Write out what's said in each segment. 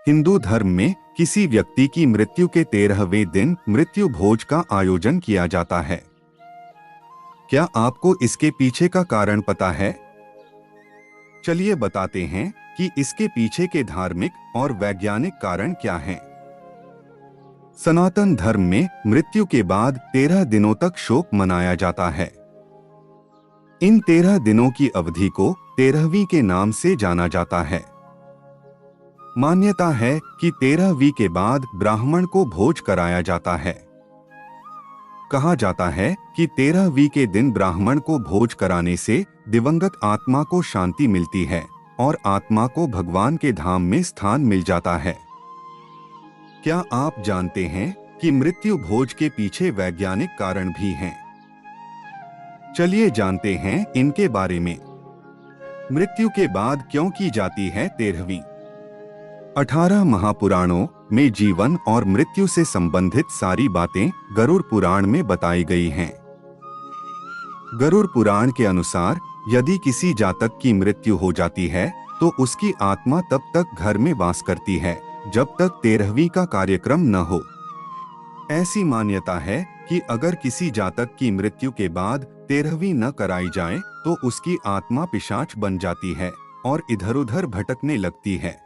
हिंदू धर्म में किसी व्यक्ति की मृत्यु के 13वें दिन मृत्यु भोज का आयोजन किया जाता है। क्या आपको इसके पीछे का कारण पता है? चलिए बताते हैं कि इसके पीछे के धार्मिक और वैज्ञानिक कारण क्या हैं। सनातन धर्म में मृत्यु के बाद 13 दिनों तक शोक मनाया जाता है। इन 13 दिनों की अवधि को 13वीं के नाम से जाना जाता है। मान्यता है कि 13वीं के बाद ब्राह्मण को भोज कराया जाता है। कहा जाता है कि 13वीं के दिन ब्राह्मण को भोज कराने से दिवंगत आत्मा को शांति मिलती है और आत्मा को भगवान के धाम में स्थान मिल जाता है। क्या आप जानते हैं कि मृत्यु भोज के पीछे वैज्ञानिक कारण भी हैं? चलिए जानते हैं इनके बारे में। मृत्यु के बाद क्यों की जाती है 13वीं? 18 महापुराणों में जीवन और मृत्यु से संबंधित सारी बातें गरुड़ पुराण में बताई गई हैं। गरुड़ पुराण के अनुसार यदि किसी जातक की मृत्यु हो जाती है तो उसकी आत्मा तब तक घर में वास करती है जब तक 13वीं का कार्यक्रम न हो। ऐसी मान्यता है कि अगर किसी जातक की मृत्यु के बाद 13वीं न कराई जाए तो उसकी आत्मा पिशाच बन जाती है और इधर-उधर भटकने लगती है।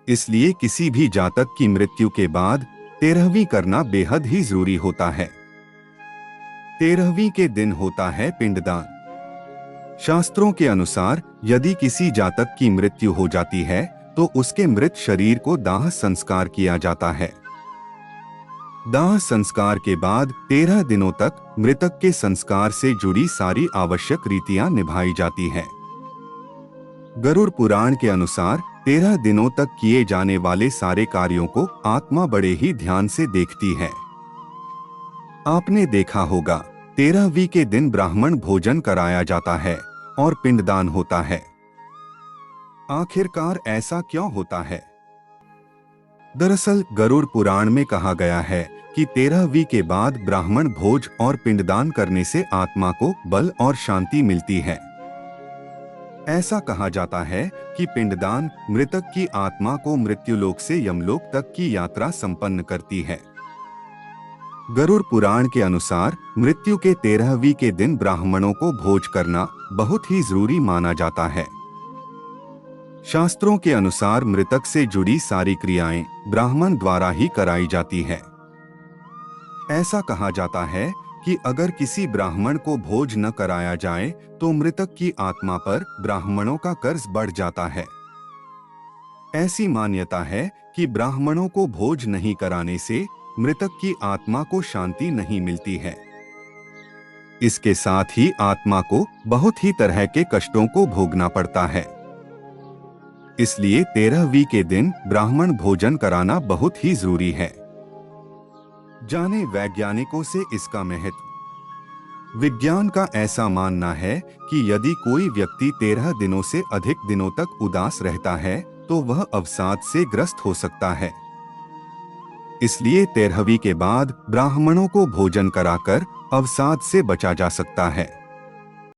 इसलिए किसी भी जातक की मृत्यु के बाद 13वीं करना बेहद ही जरूरी होता है। 13वीं के दिन होता है पिंडदान। शास्त्रों के अनुसार यदि किसी जातक की मृत्यु हो जाती है तो उसके मृत शरीर को दाह संस्कार किया जाता है। दाह संस्कार के बाद 13 दिनों तक मृतक के संस्कार से जुड़ी सारी आवश्यक रीतियां निभाई जाती हैं। गरुड़ पुराण के अनुसार 13 दिनों तक किए जाने वाले सारे कार्यों को आत्मा बड़े ही ध्यान से देखती है। आपने देखा होगा 13वीं के दिन ब्राह्मण भोजन कराया जाता है और पिंडदान होता है। आखिरकार ऐसा क्यों होता है? दरअसल गरुड़ पुराण में कहा गया है कि 13वीं के बाद ब्राह्मण भोज और पिंडदान करने से आत्मा को बल और शांति मिलती है। ऐसा कहा जाता है कि पिंडदान मृतक की आत्मा को मृत्युलोक से यमलोक तक की यात्रा संपन्न करती है। गरुड़ पुराण के अनुसार मृत्यु के 13वीं के दिन ब्राह्मणों को भोज करना बहुत ही जरूरी माना जाता है। शास्त्रों के अनुसार मृतक से जुड़ी सारी क्रियाएं ब्राह्मण द्वारा ही कराई जाती है। ऐसा कहा जाता है कि अगर किसी ब्राह्मण को भोज न कराया जाए तो मृतक की आत्मा पर ब्राह्मणों का कर्ज बढ़ जाता है। ऐसी मान्यता है कि ब्राह्मणों को भोज नहीं कराने से मृतक की आत्मा को शांति नहीं मिलती है। इसके साथ ही आत्मा को बहुत ही तरह के कष्टों को भोगना पड़ता है। इसलिए 13वीं के दिन ब्राह्मण भोजन कराना बहुत ही जरूरी है। जाने वैज्ञानिकों से इसका महत्व। विज्ञान का ऐसा मानना है कि यदि कोई व्यक्ति 13 दिनों से अधिक दिनों तक उदास रहता है तो वह अवसाद से ग्रस्त हो सकता है। इसलिए 13वीं के बाद ब्राह्मणों को भोजन कराकर अवसाद से बचा जा सकता है।